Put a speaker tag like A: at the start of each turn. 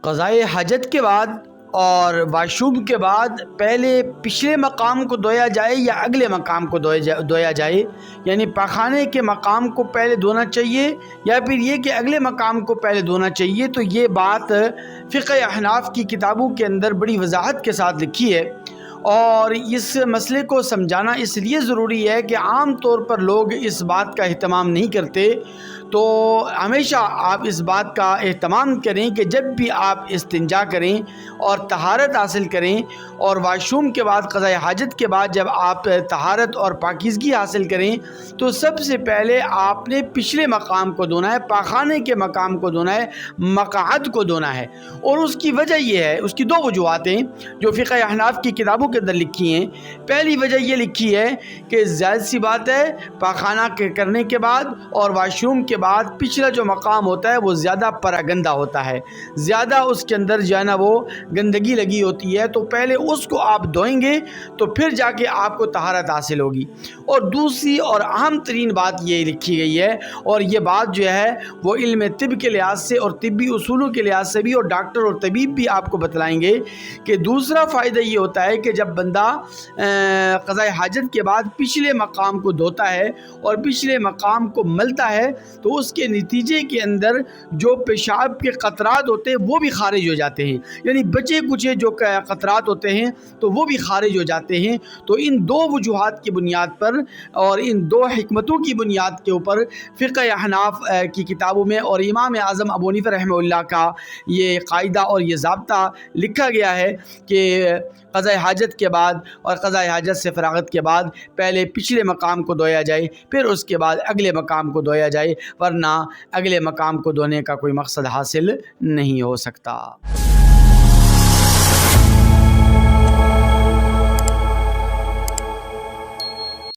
A: قضائے حاجت کے بعد اور واشوم کے بعد پہلے پچھلے مقام کو دھویا جائے یا اگلے مقام کو دھویا جائے، یعنی پاخانے کے مقام کو پہلے دھونا چاہیے یا پھر یہ کہ اگلے مقام کو پہلے دھونا چاہیے، تو یہ بات فقہ احناف کی کتابوں کے اندر بڑی وضاحت کے ساتھ لکھی ہے۔ اور اس مسئلے کو سمجھانا اس لیے ضروری ہے کہ عام طور پر لوگ اس بات کا اہتمام نہیں کرتے، تو ہمیشہ آپ اس بات کا اہتمام کریں کہ جب بھی آپ استنجا کریں اور طہارت حاصل کریں اور واشروم کے بعد قضاء حاجت کے بعد جب آپ طہارت اور پاکیزگی حاصل کریں تو سب سے پہلے آپ نے پچھلے مقام کو دھونا ہے، پاخانے کے مقام کو دھونا ہے، مقعد کو دھونا ہے۔ اور اس کی وجہ یہ ہے، اس کی دو وجوہات ہیں جو فقہ احناف کی کتابوں کے اندر لکھی ہیں۔ پہلی وجہ یہ لکھی ہے کہ ظاہر سی بات ہے پاخانہ کرنے کے بعد اور واشروم کے بعد پچھلا جو مقام ہوتا ہے وہ زیادہ پراگندہ ہوتا ہے، زیادہ اس کے اندر جو ہے نا وہ گندگی لگی ہوتی ہے، تو پہلے اس کو آپ دھوئیں گے تو پھر جا کے آپ کو طہارت حاصل ہوگی۔ اور دوسری اور اہم ترین بات یہ لکھی گئی ہے، اور یہ بات جو ہے وہ علم طب کے لحاظ سے اور طبی اصولوں کے لحاظ سے بھی، اور ڈاکٹر اور طبیب بھی آپ کو بتلائیں گے کہ دوسرا فائدہ یہ ہوتا ہے کہ جب بندہ قضاء حاجت کے بعد پچھلے مقام کو دھوتا ہے اور پچھلے مقام کو ملتا ہے تو اس کے نتیجے کے اندر جو پیشاب کے قطرات ہوتے ہیں وہ بھی خارج ہو جاتے ہیں، یعنی بچے کچے جو قطرات ہوتے ہیں تو وہ بھی خارج ہو جاتے ہیں۔ تو ان دو وجوہات کی بنیاد پر اور ان دو حکمتوں کی بنیاد کے اوپر فقہ احناف کی کتابوں میں اور امام اعظم ابو حنیفہ رحمہ اللہ کا یہ قاعدہ اور یہ ضابطہ لکھا گیا ہے کہ قضاء حاجت کے بعد اور قضاء حاجت سے فراغت کے بعد پہلے پچھلے مقام کو دھویا جائے، پھر اس کے بعد اگلے مقام کو دھویا جائے، ورنہ اگلے مقام کو دھونے کا کوئی مقصد حاصل نہیں ہو سکتا۔